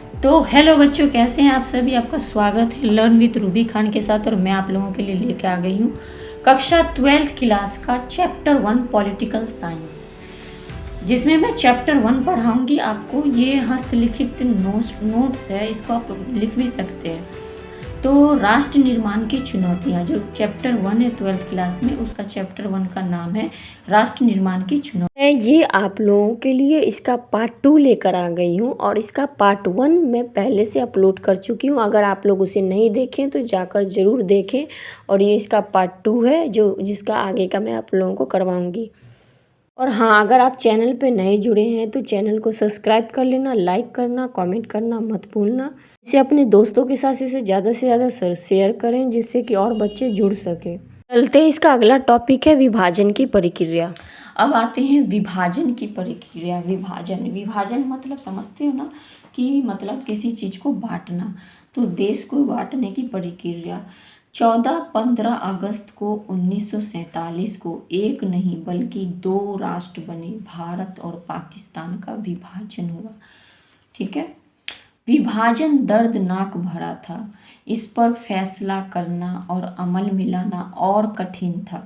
तो हेलो बच्चों, कैसे हैं आप सभी। आपका स्वागत है लर्न विद रूबी खान के साथ। और मैं आप लोगों के लिए लेके आ गई हूँ कक्षा 12th क्लास का चैप्टर 1 पॉलिटिकल साइंस, जिसमें मैं चैप्टर 1 पढ़ाऊँगी आपको। ये हस्तलिखित नोट्स है, इसको आप लिख भी सकते हैं। तो राष्ट्र निर्माण की चुनौतियाँ, जो चैप्टर 1 है 12th क्लास में, उसका चैप्टर 1 का नाम है राष्ट्र निर्माण की चुनौती। मैं ये आप लोगों के लिए इसका पार्ट 2 लेकर आ गई हूँ, और इसका पार्ट 1 मैं पहले से अपलोड कर चुकी हूँ। अगर आप लोग उसे नहीं देखें तो जाकर ज़रूर देखें। और ये इसका पार्ट 2 है, जिसका आगे का मैं आप लोगों को करवाऊँगी। और हाँ, अगर आप चैनल पे नए जुड़े हैं तो चैनल को सब्सक्राइब कर लेना, लाइक करना, कमेंट करना मत भूलना। इसे अपने दोस्तों के साथ इसे ज़्यादा से ज़्यादा शेयर करें, जिससे कि और बच्चे जुड़ सकें। चलते हैं, इसका अगला टॉपिक है विभाजन की प्रक्रिया। अब आते हैं विभाजन की प्रक्रिया। विभाजन मतलब समझते हो ना, कि मतलब किसी चीज़ को बांटना। तो देश को बांटने की प्रक्रिया 14-15 अगस्त को 1947 को एक नहीं बल्कि 2 राष्ट्र बने, भारत और पाकिस्तान का विभाजन हुआ। ठीक है। विभाजन दर्दनाक भरा था। इस पर फैसला करना और अमल में लाना और कठिन था।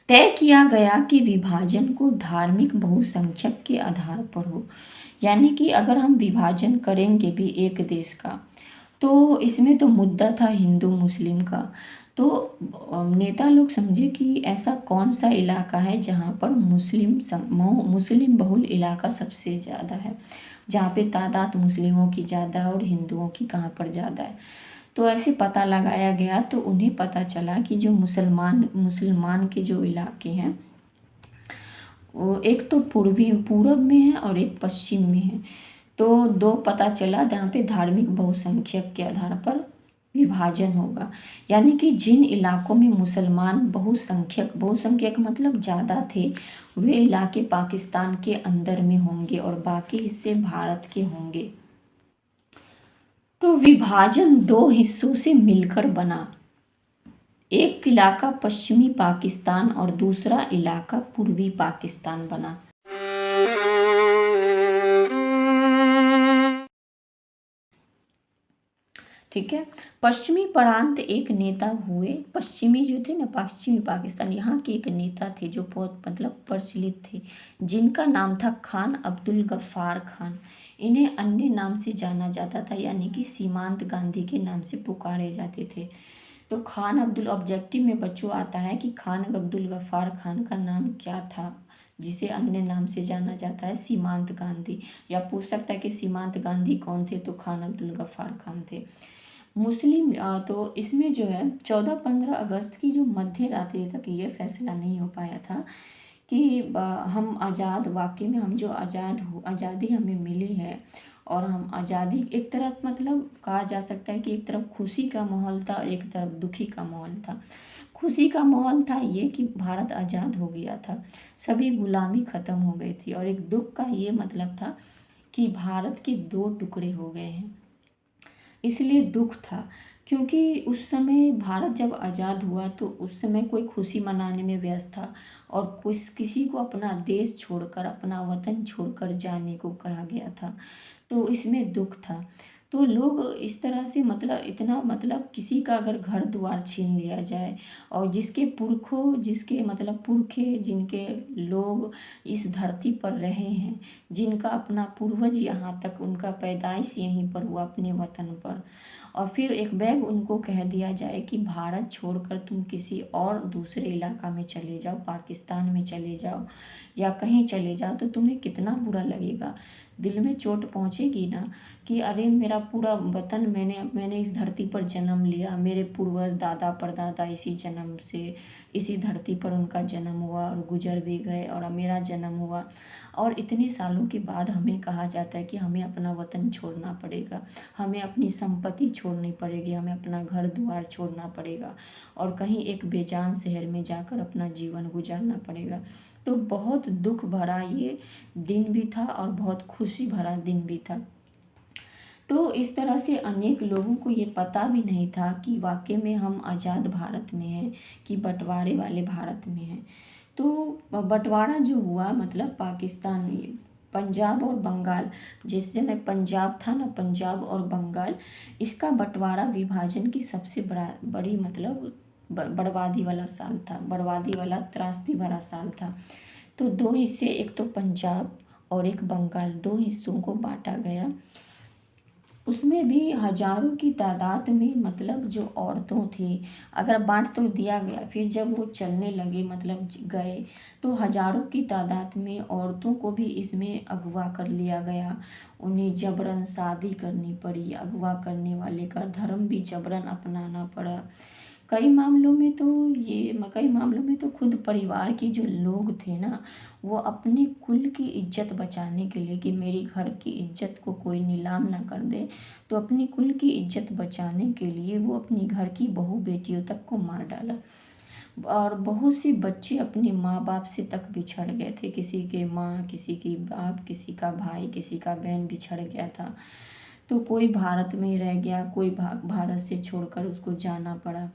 तय किया गया कि विभाजन को धार्मिक बहुसंख्यक के आधार पर हो, यानी कि अगर हम विभाजन करेंगे भी एक देश का, तो इसमें तो मुद्दा था हिंदू मुस्लिम का। तो नेता लोग समझे कि ऐसा कौन सा इलाका है जहाँ पर मुस्लिम बहुल इलाका सबसे ज़्यादा है, जहाँ पे तादाद मुस्लिमों की ज़्यादा है और हिंदुओं की कहाँ पर ज़्यादा है। तो ऐसे पता लगाया गया, तो उन्हें पता चला कि जो मुसलमान के जो इलाके हैं, वो एक तो पूरब में है और एक पश्चिम में है। तो दो पता चला जहाँ पे धार्मिक बहुसंख्यक के आधार पर विभाजन होगा, यानी कि जिन इलाकों में मुसलमान बहुसंख्यक मतलब ज़्यादा थे, वे इलाके पाकिस्तान के अंदर में होंगे और बाकी हिस्से भारत के होंगे। तो विभाजन 2 हिस्सों से मिलकर बना। एक इलाका पश्चिमी पाकिस्तान और दूसरा इलाका पूर्वी पाकिस्तान बना। ठीक है। पश्चिमी प्रांत एक नेता हुए, पश्चिमी जो थे ना, पश्चिमी पाकिस्तान, यहाँ के एक नेता थे जो बहुत मतलब प्रचलित थे, जिनका नाम था खान अब्दुल गफ्फार खान। इन्हें अन्य नाम से जाना जाता था, यानी कि सीमांत गांधी के नाम से पुकारे जाते थे। तो खान अब्दुल, ऑब्जेक्टिव में बच्चों आता है कि खान अब्दुल गफ्फार खान का नाम क्या था, जिसे अन्य नाम से जाना जाता है सीमांत गांधी। या पूछ सकता है कि सीमांत गांधी कौन थे, तो खान अब्दुल गफ्फार खान थे। तो इसमें जो है 14-15 अगस्त की जो मध्य रात्रि तक ये फैसला नहीं हो पाया था कि हम आज़ाद, वाकई में हम जो आज़ादी हमें मिली है, और हम आज़ादी, एक तरफ मतलब कहा जा सकता है कि एक तरफ खुशी का माहौल था और एक तरफ दुखी का माहौल था। खुशी का माहौल था ये कि भारत आज़ाद हो गया था, सभी गुलामी ख़त्म हो गई थी। और एक दुख का ये मतलब था कि भारत के 2 टुकड़े हो गए हैं, इसलिए दुख था। क्योंकि उस समय भारत जब आज़ाद हुआ तो उस समय कोई खुशी मनाने में व्यस्त था, और किसी को अपना देश छोड़कर, अपना वतन छोड़कर जाने को कहा गया था। तो इसमें दुख था। तो लोग इस तरह से मतलब इतना, मतलब किसी का अगर घर द्वार छीन लिया जाए, और जिसके मतलब पुरखे, जिनके लोग इस धरती पर रहे हैं, जिनका अपना पूर्वज यहाँ तक, उनका पैदाइश यहीं पर हुआ अपने वतन पर, और फिर एक बैग उनको कह दिया जाए कि भारत छोड़कर तुम किसी और दूसरे इलाका में चले जाओ, पाकिस्तान में चले जाओ या कहीं चले जाओ, तो तुम्हें कितना बुरा लगेगा, दिल में चोट पहुँचेगी ना, कि अरे मेरा पूरा वतन, मैंने इस धरती पर जन्म लिया, मेरे पूर्वज दादा परदादा इसी धरती पर उनका जन्म हुआ और गुजर भी गए, और अब मेरा जन्म हुआ, और इतने सालों के बाद हमें कहा जाता है कि हमें अपना वतन छोड़ना पड़ेगा, हमें अपनी संपत्ति छोड़नी पड़ेगी, हमें अपना घर द्वार छोड़ना पड़ेगा, और कहीं एक बेजान शहर में जाकर अपना जीवन गुजारना पड़ेगा। तो बहुत दुख भरा ये दिन भी था और बहुत खुशी भरा दिन भी था। तो इस तरह से अनेक लोगों को ये पता भी नहीं था कि वाकई में हम आज़ाद भारत में हैं कि बंटवारे वाले भारत में हैं। तो बंटवारा जो हुआ, मतलब पाकिस्तान में, पंजाब और बंगाल, जिस समय पंजाब था ना, पंजाब और बंगाल, इसका बंटवारा विभाजन की सबसे बड़ी मतलब बर्बादी वाला साल था, बर्बादी वाला त्रासदी भरा साल था। तो दो हिस्से, एक तो पंजाब और एक बंगाल, दो हिस्सों को बांटा गया। उसमें भी हजारों की तादाद में मतलब जो औरतों थी, अगर बांट तो दिया गया, फिर जब वो चलने लगे मतलब गए, तो हजारों की तादाद में औरतों को भी इसमें अगवा कर लिया गया। उन्हें जबरन शादी करनी पड़ी, अगवा करने वाले का धर्म भी जबरन अपनाना पड़ा। कई मामलों में तो खुद परिवार के जो लोग थे ना, वो अपने कुल की इज्जत बचाने के लिए, कि मेरी घर की इज्जत को कोई नीलाम ना कर दे, तो अपनी कुल की इज्जत बचाने के लिए वो अपनी घर की बहू बेटियों तक को मार डाला। और बहुत सी बच्चे अपने माँ बाप से तक बिछड़ गए थे, किसी के माँ, किसी की बाप, किसी का भाई, किसी का बहन बिछड़ गया था। तो कोई भारत में रह गया, कोई भारत से छोड़कर उसको जाना पड़ा।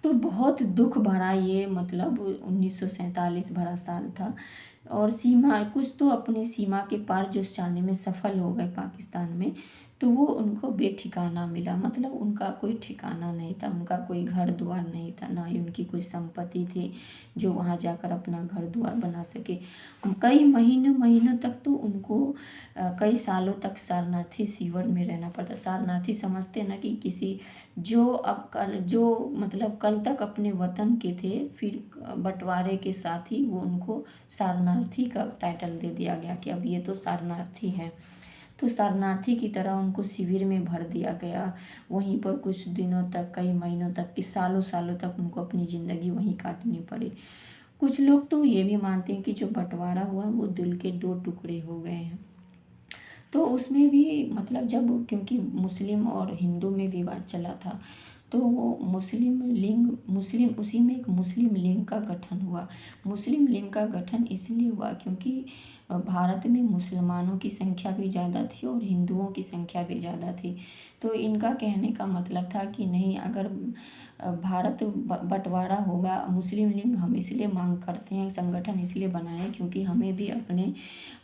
तो बहुत दुख भरा ये मतलब 1947 भरा साल था। और सीमा कुछ तो अपने सीमा के पार जो जाने में सफल हो गए पाकिस्तान में, तो वो उनको बेठिकाना मिला, मतलब उनका कोई ठिकाना नहीं था, उनका कोई घर द्वार नहीं था, ना ही उनकी कोई संपत्ति थी जो वहाँ जाकर अपना घर द्वार बना सके। कई महीनों तक तो उनको कई सालों तक सारनाथी शिविर में रहना पड़ता। सारनाथी समझते ना, कि किसी जो मतलब कल तक अपने वतन के थे, फिर बंटवारे के साथ ही वो उनको सारनार्थी का टाइटल दे दिया गया कि अब ये तो सारनार्थी है। तो शरणार्थी की तरह उनको शिविर में भर दिया गया। वहीं पर कुछ दिनों तक, कई महीनों तक, कि सालों सालों तक उनको अपनी ज़िंदगी वहीं काटनी पड़ी। कुछ लोग तो ये भी मानते हैं कि जो बंटवारा हुआ वो दिल के दो टुकड़े हो गए हैं। तो उसमें भी मतलब जब, क्योंकि मुस्लिम और हिंदू में विवाद चला था, तो वो मुस्लिम उसी में एक मुस्लिम लीग का गठन हुआ। मुस्लिम लीग का गठन इसलिए हुआ क्योंकि भारत में मुसलमानों की संख्या भी ज़्यादा थी और हिंदुओं की संख्या भी ज़्यादा थी। तो इनका कहने का मतलब था कि नहीं, अगर भारत बंटवारा होगा, मुस्लिम लीग हम इसलिए मांग करते हैं, संगठन इसलिए बनाए क्योंकि हमें भी अपने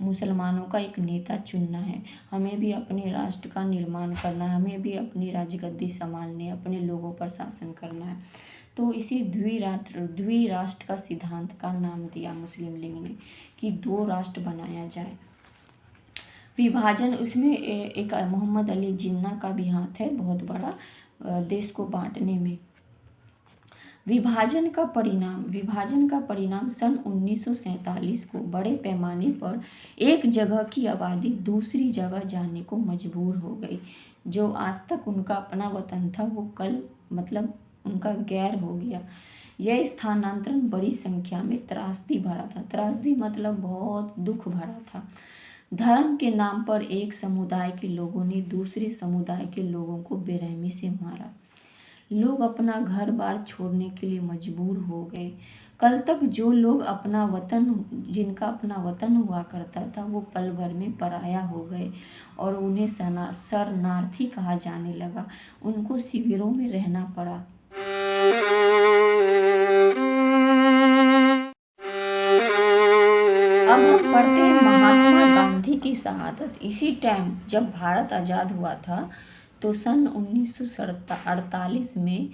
मुसलमानों का एक नेता चुनना है, हमें भी अपने राष्ट्र का निर्माण करना है, हमें भी अपनी राजगद्दी संभालनी है, अपने लोगों पर शासन करना है। तो इसी द्विराष्ट्र का सिद्धांत का नाम दिया मुस्लिम लीग ने, कि दो राष्ट्र बनाया जाए। विभाजन, उसमें एक मोहम्मद अली जिन्ना का भी हाथ है बहुत बड़ा देश को बांटने में। विभाजन का परिणाम सन 1947 को बड़े पैमाने पर एक जगह की आबादी दूसरी जगह जाने को मजबूर हो गई। जो आज तक उनका अपना वतन था, वो कल मतलब उनका गैर हो गया। यह स्थानांतरण बड़ी संख्या में त्रासदी भरा था। त्रासदी मतलब बहुत दुख भरा था। धर्म के नाम पर एक समुदाय के लोगों ने दूसरे समुदाय के लोगों को बेरहमी से मारा। लोग अपना घर बार छोड़ने के लिए मजबूर हो गए। कल तक जो लोग जिनका अपना वतन हुआ करता था, वो पल भर में पराया हो गए और उन्हें शरणार्थी कहा जाने लगा। उनको शिविरों में रहना पड़ा। अब हम पढ़ते हैं महात्मा गांधी की शहादत। इसी टाइम जब भारत आज़ाद हुआ था, तो सन 1948 में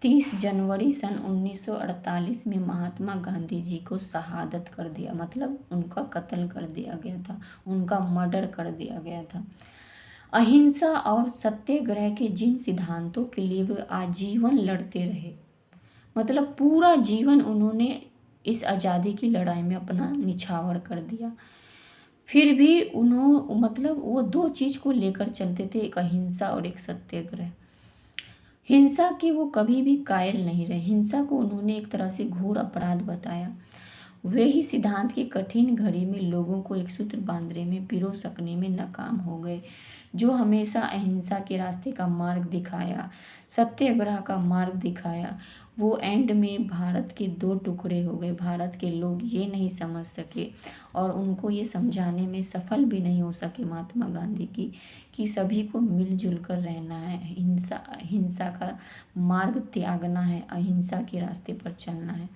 30 जनवरी सन 1948 में महात्मा गांधी जी को शहादत कर दिया, मतलब उनका कत्ल कर दिया गया था, उनका मर्डर कर दिया गया था। अहिंसा और सत्याग्रह के जिन सिद्धांतों के लिए वे आजीवन लड़ते रहे, मतलब पूरा जीवन उन्होंने इस आज़ादी की लड़ाई में अपना निछावर कर दिया, फिर भी मतलब वो दो चीज़ को लेकर चलते थे, एक अहिंसा और एक सत्याग्रह। हिंसा के वो कभी भी कायल नहीं रहे। हिंसा को उन्होंने एक तरह से घोर अपराध बताया। वे ही सिद्धांत की कठिन घड़ी में लोगों को एक सूत्र बांधने में, पिरो सकने में नाकाम हो गए। जो हमेशा अहिंसा के रास्ते का मार्ग दिखाया, सत्याग्रह का मार्ग दिखाया, वो एंड में भारत के दो टुकड़े हो गए। भारत के लोग ये नहीं समझ सके और उनको ये समझाने में सफल भी नहीं हो सके महात्मा गांधी की, कि सभी को मिलजुल कर रहना है, हिंसा का मार्ग त्यागना है, अहिंसा के रास्ते पर चलना है।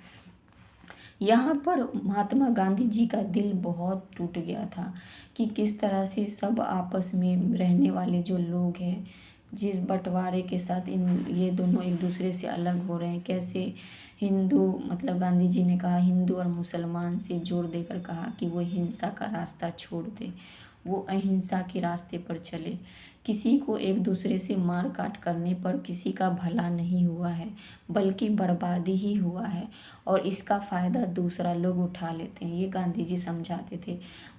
यहाँ पर महात्मा गांधी जी का दिल बहुत टूट गया था कि किस तरह से सब आपस में रहने वाले जो लोग हैं, जिस बंटवारे के साथ ये दोनों एक दूसरे से अलग हो रहे हैं, कैसे हिंदू, मतलब गांधी जी ने कहा हिंदू और मुसलमान से जोड़ देकर कहा कि वो हिंसा का रास्ता छोड़ दे, वो अहिंसा के रास्ते पर चले। किसी को एक दूसरे से मार काट करने पर किसी का भला नहीं हुआ है, बल्कि बर्बादी ही हुआ है, और इसका फ़ायदा दूसरा लोग उठा लेते हैं, ये गांधी जी समझाते थे।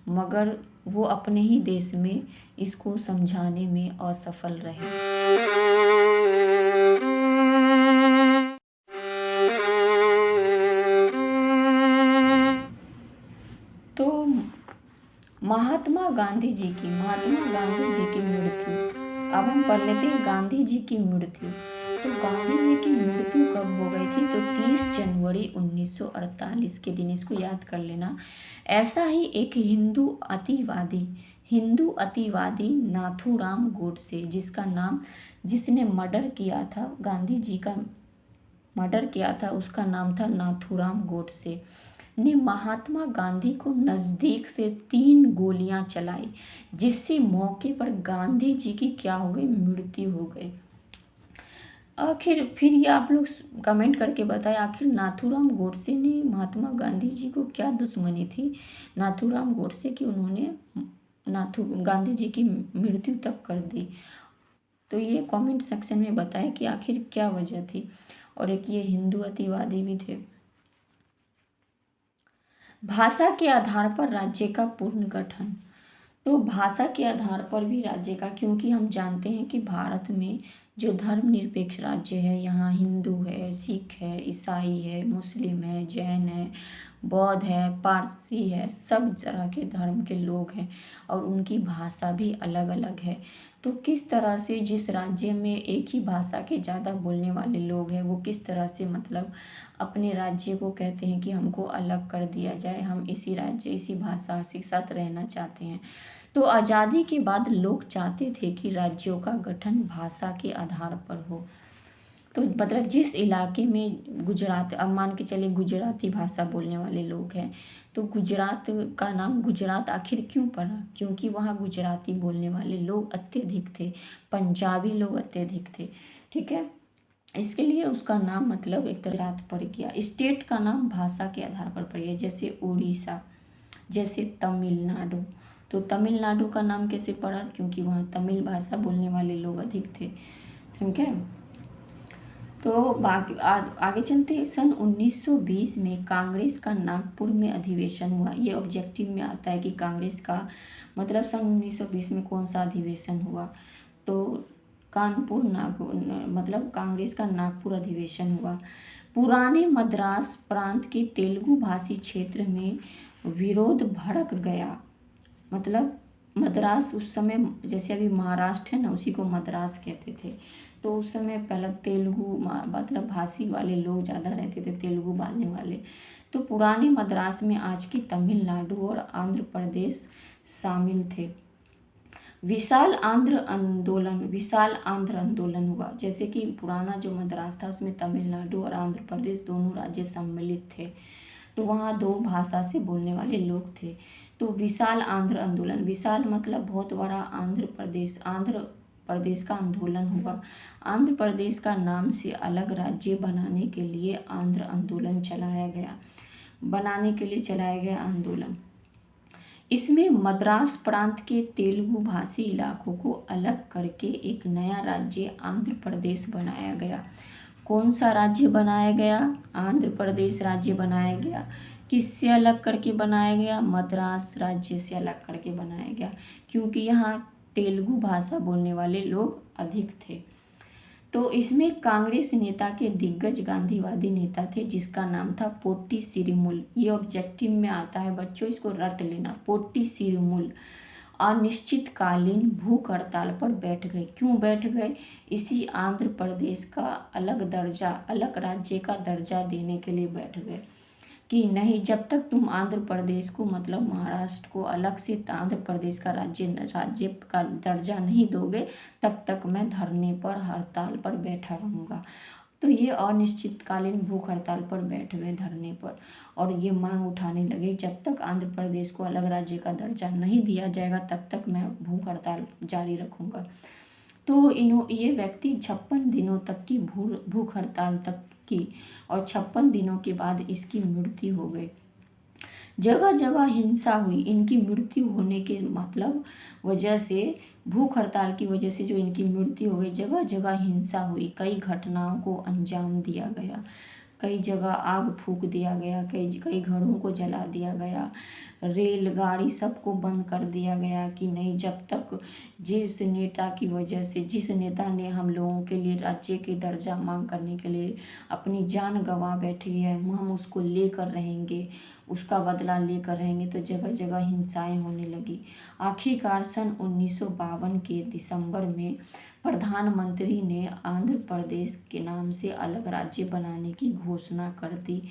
मगर वो अपने ही देश में इसको समझाने में असफल रहे। तो महात्मा गांधी जी की मृत्यु, अब हम पढ़ लेते हैं गांधी जी की मृत्यु। तो गांधी जी की मृत्यु कब हो गई थी? तो 30 जनवरी 1948 के दिन, इसको याद कर लेना। ऐसा ही एक हिंदू अतिवादी नाथूराम गोडसे, जिसने मर्डर किया था, गांधी जी का मर्डर किया था, उसका नाम था नाथूराम गोडसे, ने महात्मा गांधी को नज़दीक से 3 गोलियां चलाई, जिससे मौके पर गांधी जी की क्या हो गई? मृत्यु हो गई। आखिर फिर ये आप लोग कमेंट करके बताएं, आखिर नाथूराम गोडसे ने महात्मा गांधी जी को क्या दुश्मनी थी नाथूराम गोडसे की, उन्होंने गांधी जी की मृत्यु तक कर दी? तो ये कमेंट सेक्शन में बताएं कि आखिर क्या वजह थी। और एक ये हिंदू अतिवादी भी थे। भाषा के आधार पर राज्य का पुनर्गठन। तो भाषा के आधार पर भी राज्य का, क्योंकि हम जानते हैं कि भारत में जो धर्मनिरपेक्ष राज्य है, यहाँ हिंदू है, सिख है, ईसाई है, मुस्लिम है, जैन है, बौद्ध है, पारसी है, सब तरह के धर्म के लोग हैं, और उनकी भाषा भी अलग अलग है। तो किस तरह से जिस राज्य में एक ही भाषा के ज़्यादा बोलने वाले लोग हैं, वो किस तरह से मतलब अपने राज्य को कहते हैं कि हमको अलग कर दिया जाए, हम इसी राज्य इसी भाषा के साथ रहना चाहते हैं। तो आज़ादी के बाद लोग चाहते थे कि राज्यों का गठन भाषा के आधार पर हो। तो मतलब जिस इलाके में गुजरात, अब मान के चले गुजराती भाषा बोलने वाले लोग हैं, तो गुजरात का नाम गुजरात आखिर क्यों पड़ा? क्योंकि वहाँ गुजराती बोलने वाले लोग अत्यधिक थे, पंजाबी लोग अत्यधिक थे, ठीक है। इसके लिए उसका नाम मतलब एक तरह पड़ गया। स्टेट का नाम भाषा के आधार पर पड़ गया, जैसे उड़ीसा, जैसे तमिलनाडु। तो तमिलनाडु का नाम कैसे पड़ा? क्योंकि वहाँ तमिल भाषा बोलने वाले लोग अधिक थे, ठीक है। तो बाकी आगे चलते हैं। सन 1920 में कांग्रेस का नागपुर में अधिवेशन हुआ। ये ऑब्जेक्टिव में आता है कि कांग्रेस का मतलब सन 1920 में कौन सा अधिवेशन हुआ? तो कानपुर नागपुर, मतलब कांग्रेस का नागपुर अधिवेशन हुआ। पुराने मद्रास प्रांत के तेलुगु भाषी क्षेत्र में विरोध भड़क गया। मतलब मद्रास उस समय, जैसे अभी महाराष्ट्र है ना, उसी को मद्रास कहते थे। तो उस समय पहले तेलुगु मतलब भाषी वाले लोग ज़्यादा रहते थे, तेलुगु बोलने वाले। तो पुराने मद्रास में आज की तमिलनाडु और आंध्र प्रदेश शामिल थे। विशाल आंध्र आंदोलन हुआ। जैसे कि पुराना जो मद्रास था उसमें तमिलनाडु और आंध्र प्रदेश दोनों राज्य सम्मिलित थे, तो वहाँ 2 भाषा से बोलने वाले लोग थे। तो विशाल आंध्र आंदोलन, विशाल मतलब बहुत बड़ा, आंध्र प्रदेश का आंदोलन हुआ। आंध्र प्रदेश का नाम से अलग राज्य बनाने के लिए चलाया गया आंदोलन। इसमें मद्रास प्रांत के तेलुगु भाषी इलाकों को अलग करके एक नया राज्य आंध्र प्रदेश बनाया गया। कौन सा राज्य बनाया गया? आंध्र प्रदेश राज्य बनाया गया। किससे अलग करके बनाया गया? मद्रास राज्य से अलग करके बनाया गया, क्योंकि यहाँ तेलुगु भाषा बोलने वाले लोग अधिक थे। तो इसमें कांग्रेस नेता के दिग्गज गांधीवादी नेता थे, जिसका नाम था पोट्टी श्रीमूल। ये ऑब्जेक्टिव में आता है बच्चों, इसको रट लेना। पोट्टी श्रीमूल अनिश्चितकालीन भूख हड़ताल पर बैठ गए। क्यों बैठ गए? इसी आंध्र प्रदेश का अलग राज्य का दर्जा देने के लिए बैठ गए कि नहीं, जब तक तुम आंध्र प्रदेश को मतलब महाराष्ट्र को अलग से आंध्र प्रदेश का राज्य का दर्जा नहीं दोगे, तब तक मैं धरने पर हड़ताल पर बैठा रहूँगा। तो ये अनिश्चितकालीन भूख हड़ताल पर बैठ गए, धरने पर, और ये मांग उठाने लगे, जब तक आंध्र प्रदेश को अलग राज्य का दर्जा नहीं दिया जाएगा तब तक मैं भूख हड़ताल जारी रखूँगा। तो ये व्यक्ति 56 दिनों तक की भूख हड़ताल तक की, और 56 दिनों के बाद इसकी मृत्यु हो गई। जगह जगह हिंसा हुई, इनकी मृत्यु होने के मतलब वजह से, भूख हड़ताल की वजह से जो इनकी मृत्यु हो गई, जगह जगह हिंसा हुई, कई घटनाओं को अंजाम दिया गया, कई जगह आग फूंक दिया गया, कई कई घरों को जला दिया गया, रेलगाड़ी सबको बंद कर दिया गया कि नहीं, जब तक जिस नेता की वजह से, जिस नेता ने हम लोगों के लिए राज्य के दर्जा मांग करने के लिए अपनी जान गंवा बैठी है, हम उसको लेकर रहेंगे, उसका बदला लेकर रहेंगे। तो जगह जगह हिंसाएं होने लगी। आखिरकार सन 1952 के दिसंबर में प्रधानमंत्री ने आंध्र प्रदेश के नाम से अलग राज्य बनाने की घोषणा कर दी,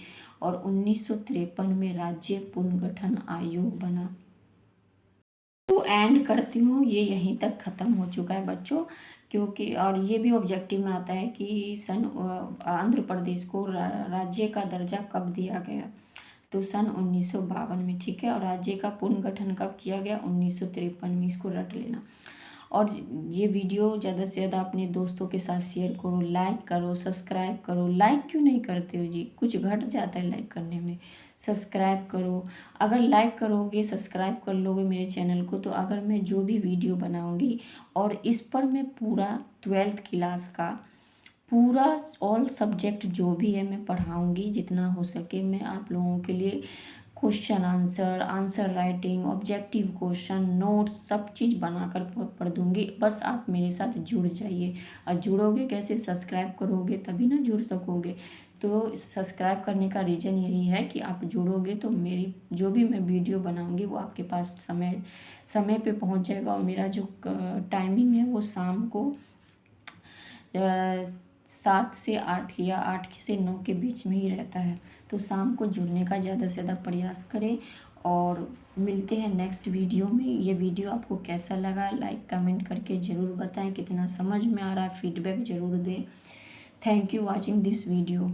और 1953 में राज्य पुनर्गठन आयोग बना। तो एंड करती हूँ, ये यहीं तक ख़त्म हो चुका है बच्चों, क्योंकि और ये भी ऑब्जेक्टिव में आता है कि आंध्र प्रदेश को राज्य का दर्जा कब दिया गया, तो सन 1952 में, ठीक है। और राज्य का पुनर्गठन कब किया गया, 1953 में, इसको रट लेना। और ये वीडियो ज़्यादा से ज़्यादा अपने दोस्तों के साथ शेयर करो, लाइक करो, सब्सक्राइब करो। लाइक क्यों नहीं करते हो जी, कुछ घट जाता है लाइक करने में, सब्सक्राइब करो। अगर लाइक करोगे, सब्सक्राइब कर लोगे मेरे चैनल को, तो अगर मैं जो भी वीडियो बनाऊंगी, और इस पर मैं पूरा 12th क्लास का पूरा ऑल सब्जेक्ट जो भी है मैं पढ़ाऊंगी, जितना हो सके मैं आप लोगों के लिए question answer, answer writing, objective question, notes, सब चीज़ बनाकर पढ़ दूंगी। बस आप मेरे साथ जुड़ जाइए। और जुड़ोगे कैसे, सब्सक्राइब करोगे तभी ना जुड़ सकोगे। तो सब्सक्राइब करने का रीज़न यही है कि आप जुड़ोगे तो मेरी जो भी मैं वीडियो बनाऊंगी वो आपके पास समय समय पे पहुंच जाएगा। और मेरा जो टाइमिंग है वो शाम को 7 से 8 या 8 से 9 के बीच में ही रहता है। तो शाम को जुड़ने का ज़्यादा से ज़्यादा प्रयास करें, और मिलते हैं नेक्स्ट वीडियो में। ये वीडियो आपको कैसा लगा, लाइक कमेंट करके ज़रूर बताएं, कितना समझ में आ रहा है, फीडबैक ज़रूर दें। Thank you watching this video.